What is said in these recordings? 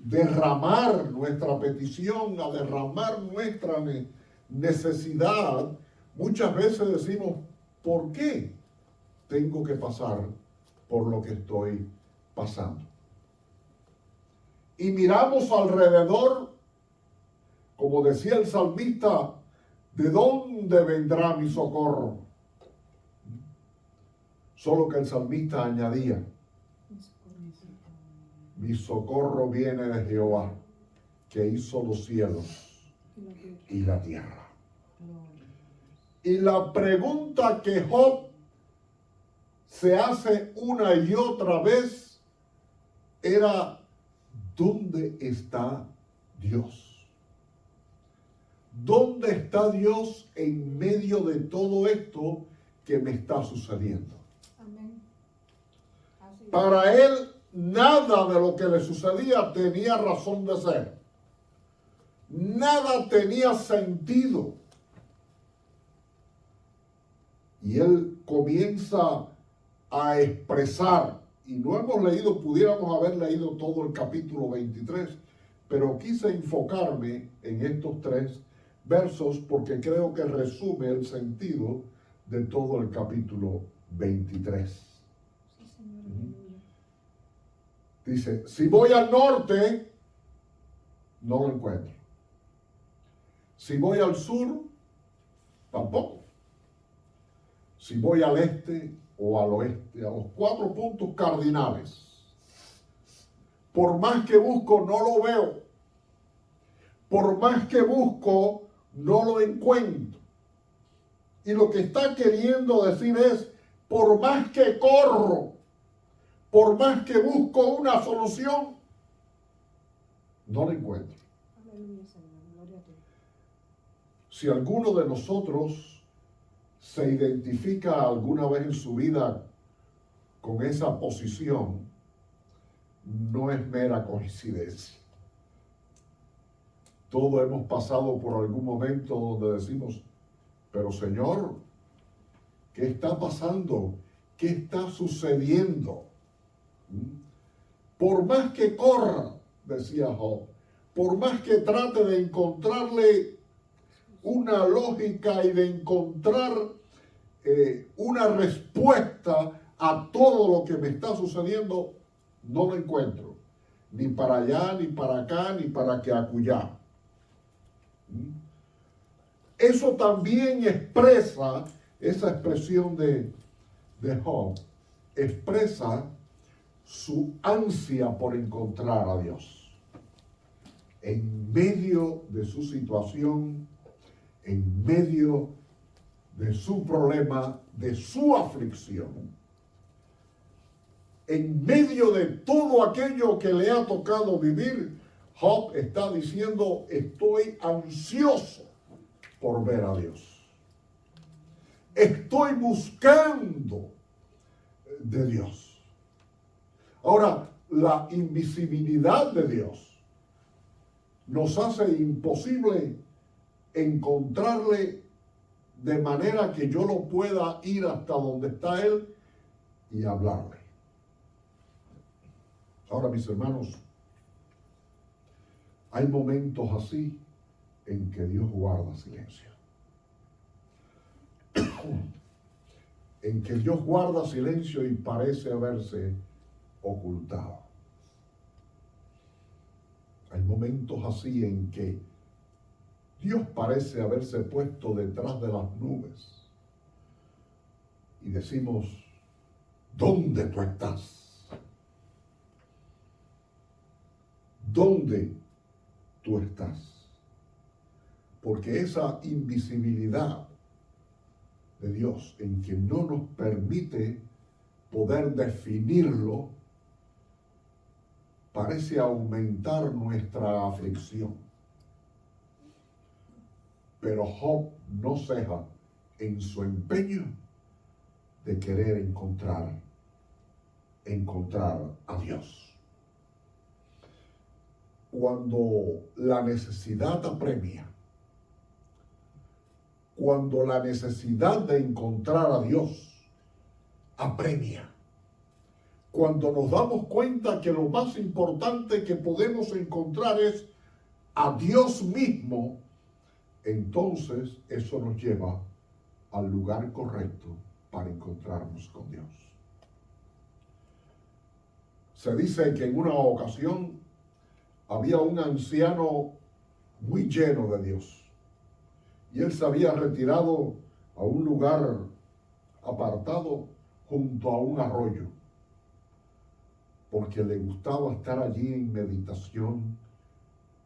derramar nuestra petición, a derramar nuestra necesidad, muchas veces decimos, ¿por qué tengo que pasar por lo que estoy pasando? Y miramos alrededor, como decía el salmista, ¿de dónde vendrá mi socorro? Solo que el salmista añadía, mi socorro viene de Jehová, que hizo los cielos y la tierra. Y la pregunta que Job se hace una y otra vez era, ¿dónde está Dios? ¿Dónde está Dios en medio de todo esto que me está sucediendo? Amén. Para él, nada de lo que le sucedía tenía razón de ser. Nada tenía sentido. Y él comienza a expresar, y no hemos leído, pudiéramos haber leído todo el capítulo 23, pero quise enfocarme en estos 3 versos porque creo que resume el sentido de todo el capítulo 23. Sí, Señor, aleluya. Dice, si voy al norte, no lo encuentro. Si voy al sur, tampoco. Si voy al este o al oeste, a los 4 puntos cardinales, por más que busco, no lo veo. Por más que busco, no lo encuentro. Y lo que está queriendo decir es, por más que corro, por más que busco una solución, no la encuentro. Aleluya, Señor. Gloria a ti. Si alguno de nosotros se identifica alguna vez en su vida con esa posición, no es mera coincidencia. Todos hemos pasado por algún momento donde decimos, pero Señor, ¿qué está pasando? ¿Qué está sucediendo? Por más que corra, decía Job, por más que trate de encontrarle una lógica y de encontrar una respuesta a todo lo que me está sucediendo, no lo encuentro. Ni para allá, ni para acá, ni para que acullá. Eso también expresa, esa expresión de Job, expresa su ansia por encontrar a Dios. En medio de su situación, en medio de su problema, de su aflicción, en medio de todo aquello que le ha tocado vivir, Job está diciendo, estoy ansioso por ver a Dios. Estoy buscando de Dios. Ahora, la invisibilidad de Dios nos hace imposible encontrarle de manera que yo lo pueda ir hasta donde está Él y hablarle. Ahora, mis hermanos, hay momentos así en que Dios guarda silencio. En que Dios guarda silencio y parece haberse ocultado. Hay momentos así en que Dios parece haberse puesto detrás de las nubes y decimos, ¿dónde tú estás? ¿Dónde tú estás? Porque esa invisibilidad de Dios en que no nos permite poder definirlo, parece aumentar nuestra aflicción. Pero Job no ceja en su empeño de querer encontrar a Dios. Cuando la necesidad apremia, cuando la necesidad de encontrar a Dios apremia, cuando nos damos cuenta que lo más importante que podemos encontrar es a Dios mismo, entonces eso nos lleva al lugar correcto para encontrarnos con Dios. Se dice que en una ocasión había un anciano muy lleno de Dios y él se había retirado a un lugar apartado junto a un arroyo porque le gustaba estar allí en meditación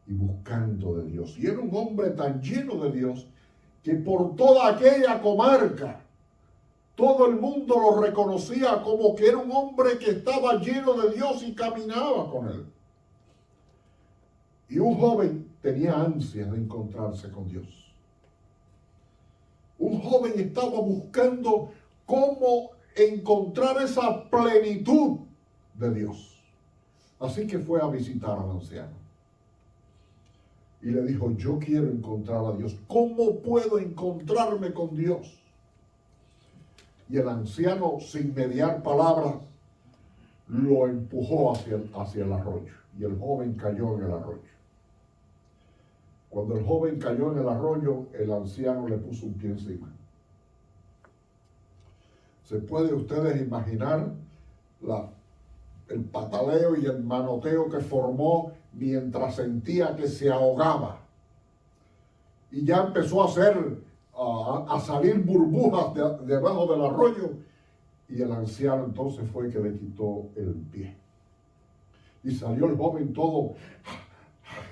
y buscando de Dios. Y era un hombre tan lleno de Dios que por toda aquella comarca todo el mundo lo reconocía como que era un hombre que estaba lleno de Dios y caminaba con él. Y un joven tenía ansias de encontrarse con Dios. Un joven estaba buscando cómo encontrar esa plenitud de Dios. Así que fue a visitar al anciano. Y le dijo, yo quiero encontrar a Dios. ¿Cómo puedo encontrarme con Dios? Y el anciano, sin mediar palabras, lo empujó hacia el arroyo. Y el joven cayó en el arroyo. Cuando el joven cayó en el arroyo, el anciano le puso un pie encima. ¿Se puede ustedes imaginar el pataleo y el manoteo que formó mientras sentía que se ahogaba? Y ya empezó a salir burbujas debajo del arroyo. Y el anciano entonces fue que le quitó el pie. Y salió el joven todo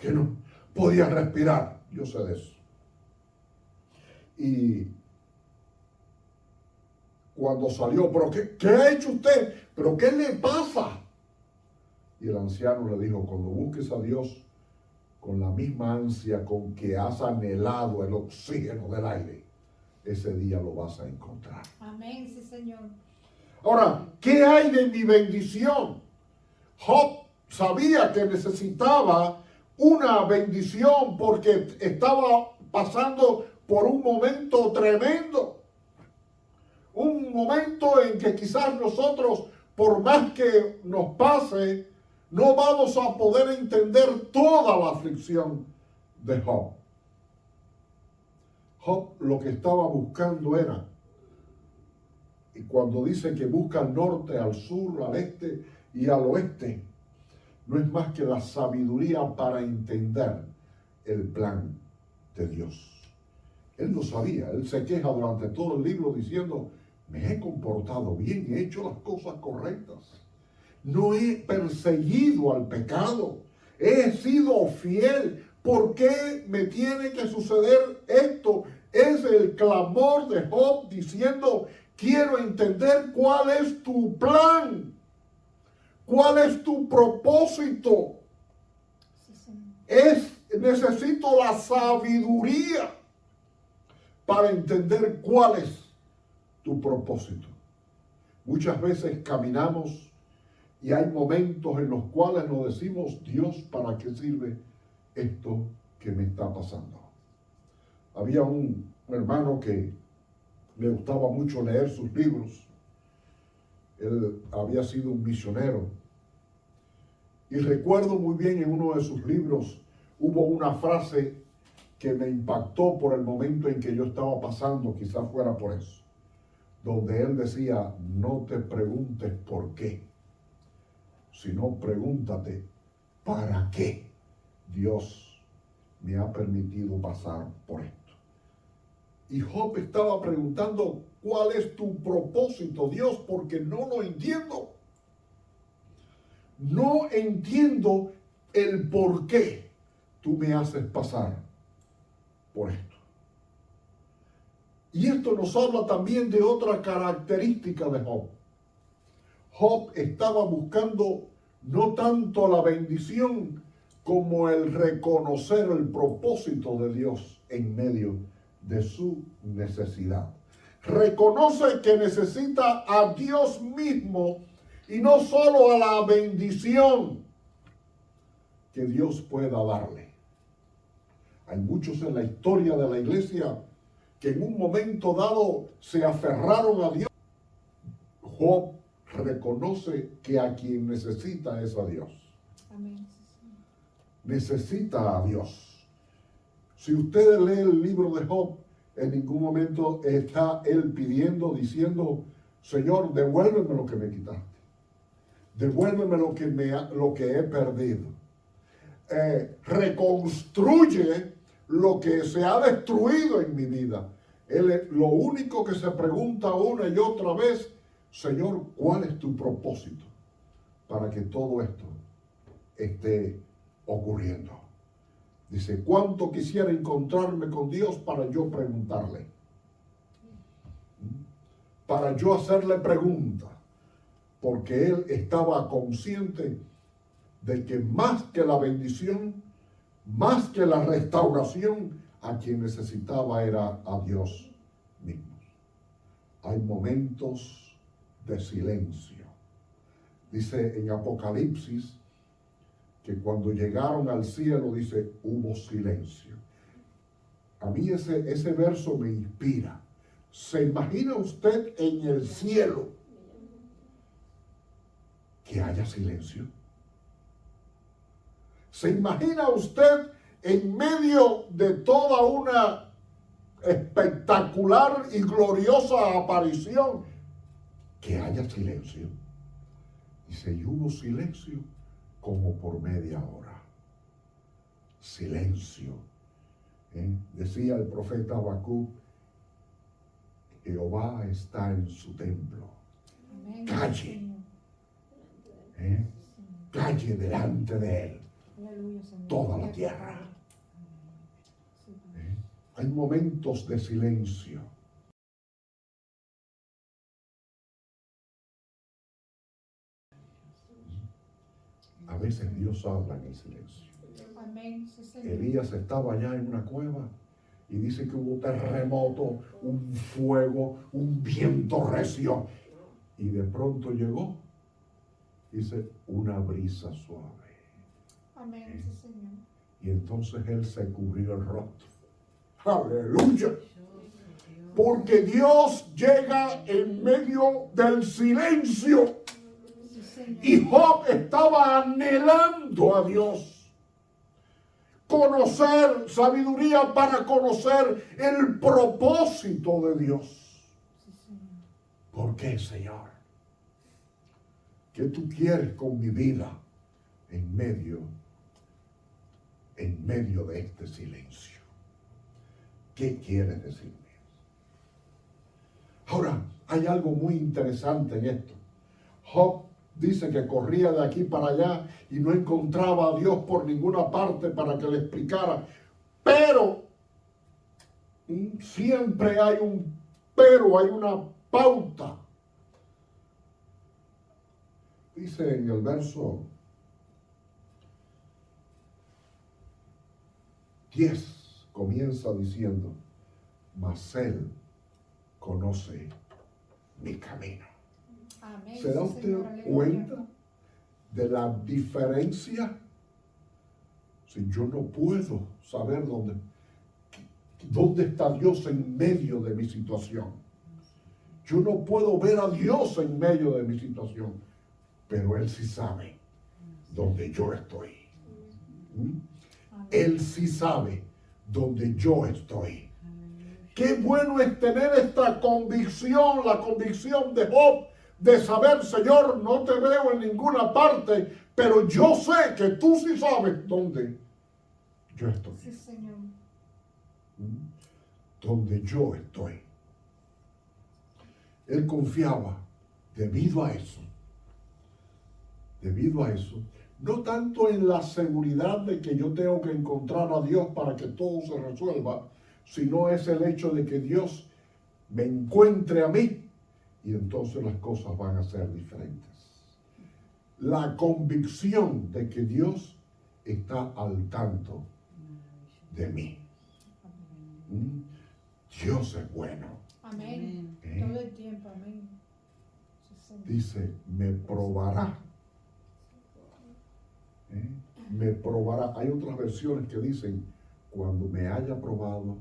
que no podía respirar. Yo sé de eso. Y cuando salió, ¿pero qué ha hecho usted? ¿Pero qué le pasa? Y el anciano le dijo, cuando busques a Dios con la misma ansia con que has anhelado el oxígeno del aire, ese día lo vas a encontrar. Amén, sí, Señor. Ahora, ¿qué hay de mi bendición? Job sabía que necesitaba una bendición porque estaba pasando por un momento tremendo. Un momento en que quizás nosotros, por más que nos pase, no vamos a poder entender toda la aflicción de Job. Job lo que estaba buscando era, y cuando dice que busca al norte, al sur, al este y al oeste, no es más que la sabiduría para entender el plan de Dios. Él no sabía, él se queja durante todo el libro diciendo, me he comportado bien, he hecho las cosas correctas. No he perseguido al pecado, he sido fiel. ¿Por qué me tiene que suceder esto? Es el clamor de Job diciendo, quiero entender cuál es tu plan, cuál es tu propósito. Sí, Necesito la sabiduría para entender cuál es tu propósito. Muchas veces caminamos y hay momentos en los cuales nos decimos, Dios, ¿para qué sirve esto que me está pasando? Había un hermano que le gustaba mucho leer sus libros. Él había sido un misionero. Y recuerdo muy bien en uno de sus libros hubo una frase que me impactó por el momento en que yo estaba pasando, quizás fuera por eso, donde él decía, no te preguntes por qué, sino pregúntate, ¿para qué Dios me ha permitido pasar por esto? Y Job estaba preguntando, ¿cuál es tu propósito, Dios? Porque no lo entiendo. No entiendo el por qué tú me haces pasar por esto. Y esto nos habla también de otra característica de Job. Job estaba buscando no tanto la bendición como el reconocer el propósito de Dios en medio de su necesidad. Reconoce que necesita a Dios mismo y no solo a la bendición que Dios pueda darle. Hay muchos en la historia de la iglesia que en un momento dado se aferraron a Dios. Job reconoce que a quien necesita es a Dios. Amén. Sí, Señor. Necesita a Dios. Si usted lee el libro de Job, en ningún momento está él pidiendo, diciendo, Señor, devuélveme lo que me quitaste. Devuélveme lo que he perdido. Reconstruye lo que se ha destruido en mi vida. Él lo único que se pregunta una y otra vez, Señor, ¿cuál es tu propósito para que todo esto esté ocurriendo? Dice, ¿cuánto quisiera encontrarme con Dios para yo preguntarle? Para yo hacerle preguntas. Porque él estaba consciente de que más que la bendición, más que la restauración, a quien necesitaba era a Dios mismo. Hay momentos de silencio. Dice en Apocalipsis que cuando llegaron al cielo, dice, hubo silencio. A mí ese verso me inspira. ¿Se imagina usted en el cielo que haya silencio? ¿Se imagina usted en medio de toda una espectacular y gloriosa aparición que haya silencio? Dice, y hubo silencio como por media hora. Silencio. Decía el profeta Habacuc, Jehová está en su templo. Amén. Calle. Señor. Calle delante de él Aleluya, Señor. toda la tierra. Sí, Padre. Hay momentos de silencio. A veces Dios habla en el silencio. Amén. Sí, Señor. Elías estaba allá en una cueva y dice que hubo terremoto, un fuego, un viento recio. Y de pronto llegó, dice, una brisa suave. Amén. Sí, Señor. Y entonces él se cubrió el rostro. Aleluya. Porque Dios llega en medio del silencio. Sí, Señor. Y Job estaba anhelando a Dios. Conocer, sabiduría para conocer el propósito de Dios. Sí, Señor. ¿Por qué, Señor? ¿Qué tú quieres con mi vida en medio de este silencio? ¿Qué quieres decirme? Ahora, hay algo muy interesante en esto. Job dice que corría de aquí para allá y no encontraba a Dios por ninguna parte para que le explicara. Pero, siempre hay un pero, hay una pauta. Dice en el verso 10, comienza diciendo, mas él conoce mi camino. Amén. ¿Se da Sí, usted Señor. Aleluya. cuenta de la diferencia? Si yo no puedo saber dónde está Dios en medio de mi situación. Yo no puedo ver a Dios en medio de mi situación, pero Él sí sabe dónde yo estoy. Amén. Él sí sabe dónde yo estoy. Qué bueno es tener esta convicción, la convicción de Job, de saber, Señor, no te veo en ninguna parte, pero yo sé que tú sí sabes dónde yo estoy. Sí, Señor. Donde yo estoy. Él confiaba debido a eso, no tanto en la seguridad de que yo tengo que encontrar a Dios para que todo se resuelva, sino es el hecho de que Dios me encuentre a mí y entonces las cosas van a ser diferentes. La convicción de que Dios está al tanto de mí. Dios es bueno. Amén. ¿Eh? Todo el tiempo. Amén. Sí, Señor. Dice, me probará. Me probará. Hay otras versiones que dicen, cuando me haya probado.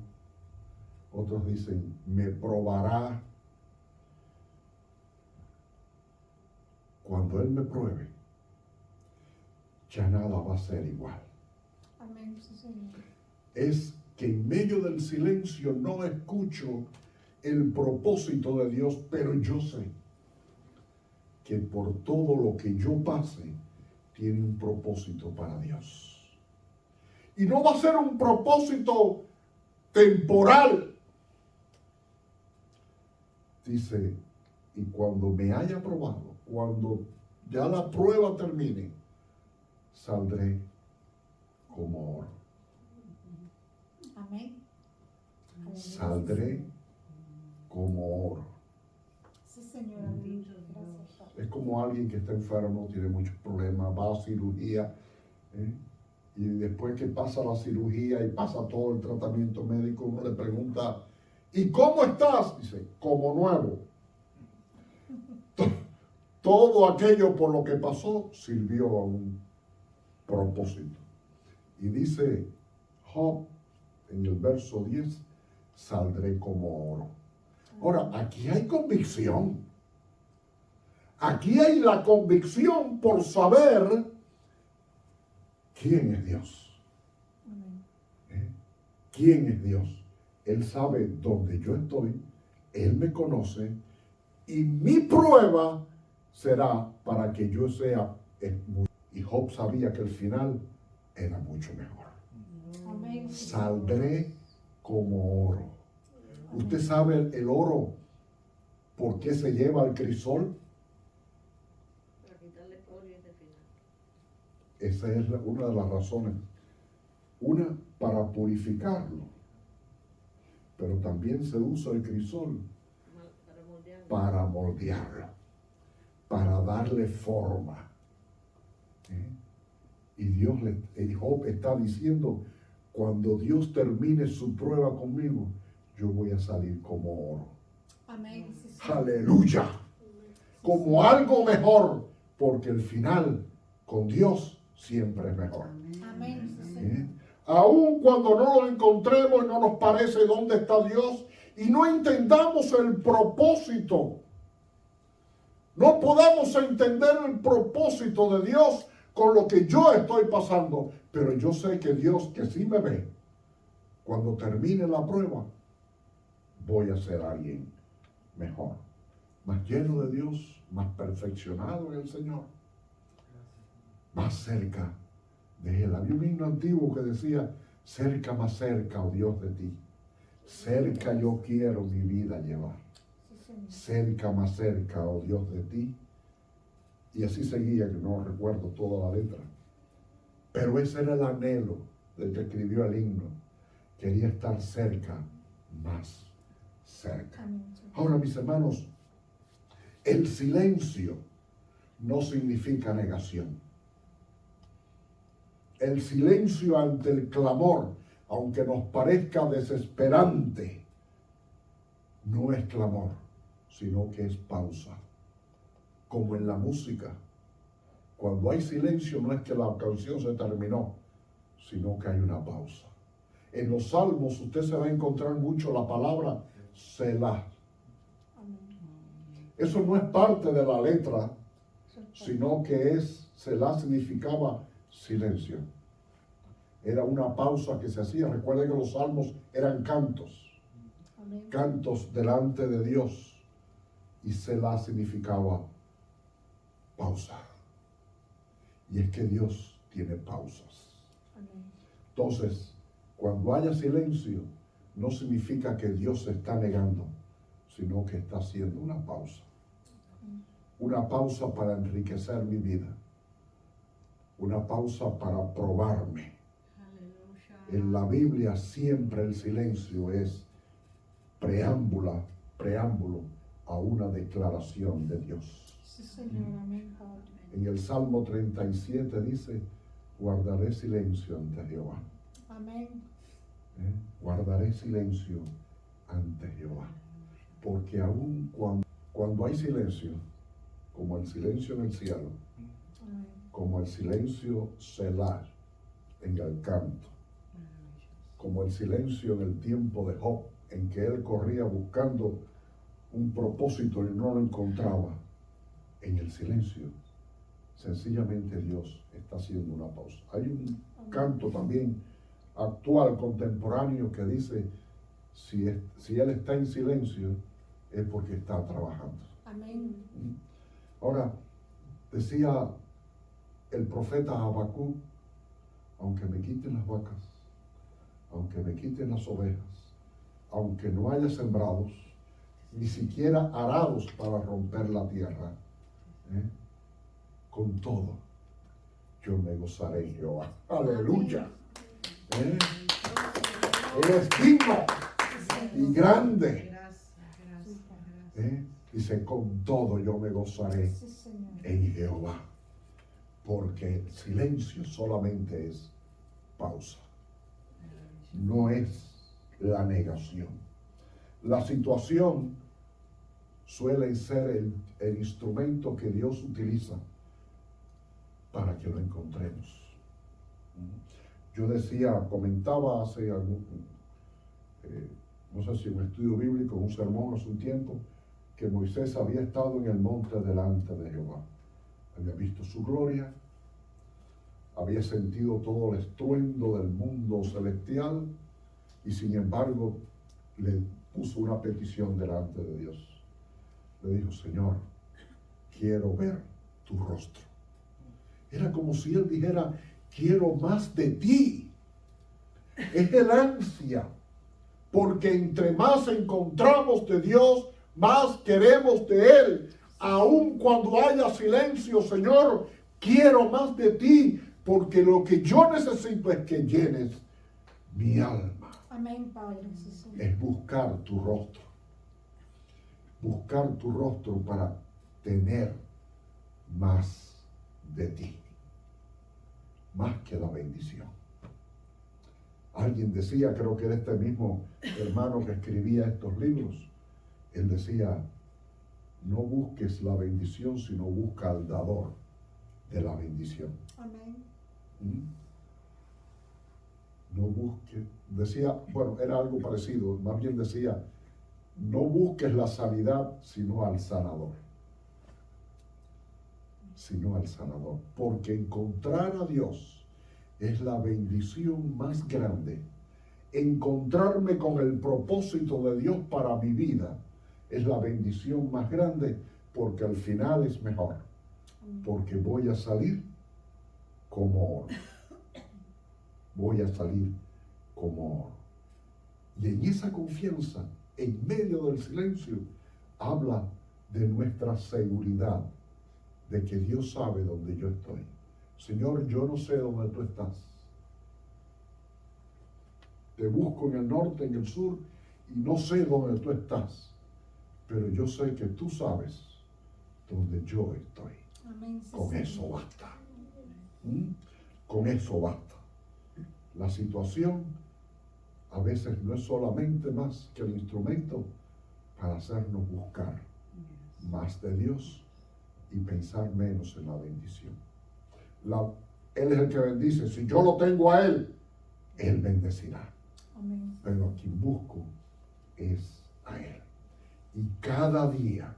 Otros dicen, me probará. cuando Él me pruebe, ya nada va a ser igual. Amén, sí, Señor. Es que en medio del silencio no escucho el propósito de Dios, pero yo sé que por todo lo que yo pase, tiene un propósito para Dios. Y no va a ser un propósito temporal. Dice, y cuando me haya probado, cuando ya la prueba termine, saldré como oro. Amén. Aleluya. Saldré como oro. Sí, Señor. Aleluya. Gracias, Padre. Es como alguien que está enfermo, tiene muchos problemas, va a cirugía, y después que pasa la cirugía y pasa todo el tratamiento médico, uno le pregunta, ¿y cómo estás? Dice, como nuevo. Todo aquello por lo que pasó sirvió a un propósito. Y dice Job en el verso 10, saldré como oro. Ahora, aquí hay convicción. Aquí hay la convicción por saber quién es Dios. Amén. ¿Quién es Dios? Él sabe dónde yo estoy, Él me conoce y mi prueba será para que yo sea. Y Job sabía que el final era mucho mejor. Amén. Saldré como oro. ¿Usted sabe el oro por qué se lleva al crisol? Para quitarle polvo ese final. Esa es una de las razones. Una, para purificarlo. Pero también se usa el crisol Para moldearlo. para moldearlo, para darle forma. Y Job está diciendo, cuando Dios termine su prueba conmigo, yo voy a salir como oro. Amén. Sí, Señor. Aleluya. Como algo mejor, porque el final con Dios siempre es mejor. Amén. Sí, Señor. Aun cuando no lo encontremos y no nos parece dónde está Dios y no entendamos el propósito, no podamos entender el propósito de Dios con lo que yo estoy pasando, pero yo sé que Dios, que sí me ve, cuando termine la prueba, voy a ser alguien mejor, más lleno de Dios, más perfeccionado en el Señor, más cerca de Él. Había un himno antiguo que decía, cerca, más cerca, oh Dios, de ti. Cerca yo quiero mi vida llevar. Sí, Señor. Cerca, más cerca, oh Dios, de ti. Y así seguía, que no recuerdo toda la letra. Pero ese era el anhelo del que escribió el himno. Quería estar cerca, más cerca. Amén, Señor. Ahora, mis hermanos, el silencio no significa negación. El silencio ante el clamor, aunque nos parezca desesperante, no es clamor, sino que es pausa. Como en la música, cuando hay silencio no es que la canción se terminó, sino que hay una pausa. En los salmos usted se va a encontrar mucho la palabra Selah. Amén. Eso no es parte de la letra, Sí, Padre. sino que Selah significaba silencio. Era una pausa que se hacía. Recuerden que los salmos eran cantos. Amén. Cantos delante de Dios. Y Selah significaba pausa. Y es que Dios tiene pausas. Amén. Entonces, cuando haya silencio, no significa que Dios se está negando, sino que está haciendo una pausa. Una pausa para enriquecer mi vida. Una pausa para probarme. Aleluya. En la Biblia siempre el silencio es preámbulo a una declaración de Dios. Sí, Señor. Amén, Padre. En el Salmo 37 dice, guardaré silencio ante Jehová. Amén. Guardaré silencio ante Jehová. Porque aun cuando hay silencio, como el silencio en el cielo, Amén. como el silencio Selah en el canto, como el silencio en el tiempo de Job, en que él corría buscando un propósito y no lo encontraba, en el silencio Sencillamente Dios está haciendo una pausa. Hay un canto también actual, contemporáneo, que dice, si Él está en silencio, es porque está trabajando. Amén. Ahora, decía el profeta Habacuc, aunque me quiten las vacas, aunque me quiten las ovejas, aunque no haya sembrados, ni siquiera arados para romper la tierra, con todo, yo me gozaré en Jehová. Aleluya. Él es digno y grande. Dice, con todo yo me gozaré Sí, Señor. en Jehová. Porque el silencio solamente es pausa. No es la negación. La situación suele ser el instrumento que Dios utiliza para que lo encontremos. Yo comentaba hace no sé si un estudio bíblico, un sermón hace un tiempo, que Moisés había estado en el monte delante de Jehová. Había visto su gloria, había sentido todo el estruendo del mundo celestial y sin embargo le puso una petición delante de Dios. Le dijo, Señor, quiero ver tu rostro. Era como si él dijera, quiero más de ti. Es el ansia, porque entre más encontramos de Dios, más queremos de Él. Aun cuando haya silencio, Señor, quiero más de ti, porque lo que yo necesito es que llenes mi alma. Amén, Padre. Sí, Señor. Es buscar tu rostro. Buscar tu rostro para tener más de ti. Más que la bendición. Alguien decía, creo que era este mismo hermano que escribía estos libros, él decía, no busques la bendición, sino busca al dador de la bendición. Amén. No busques, decía, bueno, era algo parecido, más bien decía, no busques la sanidad, sino al sanador. Sino al sanador. Porque encontrar a Dios es la bendición más grande. Encontrarme con el propósito de Dios para mi vida es la bendición más grande, porque al final es mejor. Porque voy a salir como oro. Voy a salir como oro. Y en esa confianza, en medio del silencio, habla de nuestra seguridad, de que Dios sabe dónde yo estoy. Señor, yo no sé dónde tú estás. Te busco en el norte, en el sur, y no sé dónde tú estás. Pero yo sé que tú sabes dónde yo estoy. Amén. Sí, Con Señor. eso basta. Con eso basta. La situación a veces no es solamente más que el instrumento para hacernos buscar más de Dios y pensar menos en la bendición. Él es el que bendice. Si yo lo tengo a Él, Él bendecirá. Amén. Pero a quien busco es a Él. Y cada día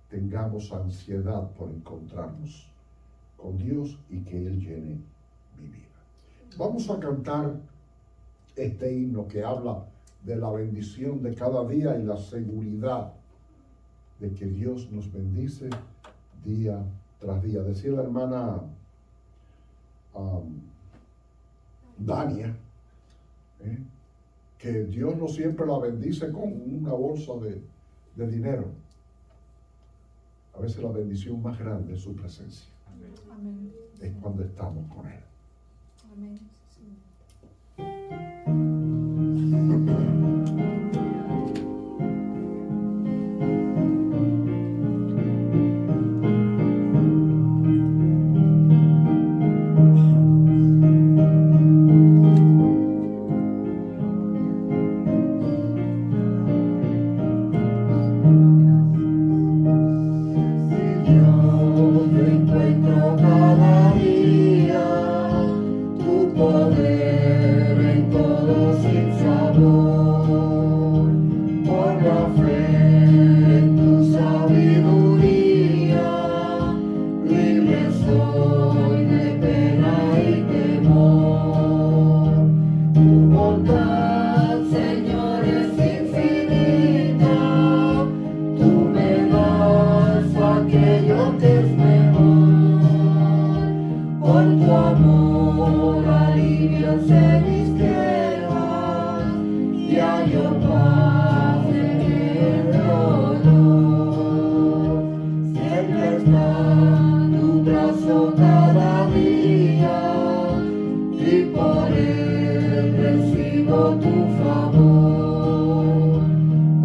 tengamos ansiedad por encontrarnos con Dios y que Él llene mi vida. Vamos a cantar este himno que habla de la bendición de cada día y la seguridad de que Dios nos bendice día tras día. Decía la hermana Dania, que Dios no siempre la bendice con una bolsa de dinero. A veces la bendición más grande es su presencia. Amén. Es cuando estamos con Él. Amén. Sí, Señor. Yo encuentro cada día tu poder. tu amor alivios en mis quejas y hallo paz en el dolor. Cerca está tu brazo cada día y por él recibo tu favor.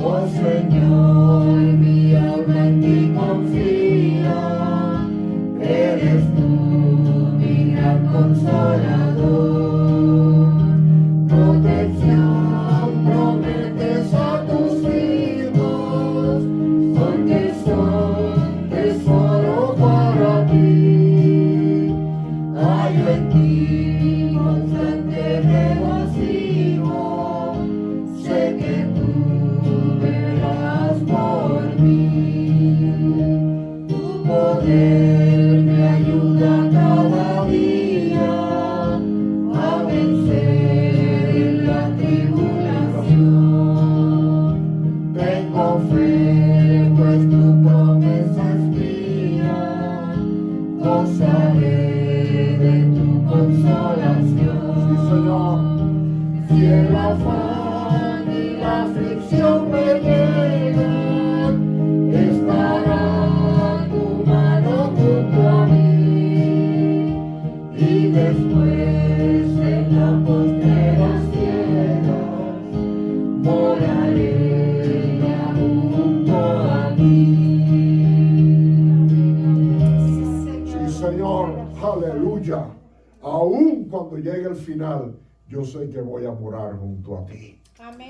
Oh Señor, mi alma en ti confía, eres tú mi gran consolador. Protección prometes a tus hijos, porque son tesoro para ti. Hallo en ti constante regocijo, sé que tú verás por mí. Tu poder me ayuda cada día a vencer en la tribulación. Tengo fe, pues tu promesa es mía, gozaré de tu consolación. Sí, Señor. Si el afán y la aflicción me llegan, estará tu mano junto a mí, y después en la postrera ciega moraré ya junto a ti. Sí, Señor. Aleluya. Aún cuando llegue el final, yo sé que voy a morar junto a ti. Amén.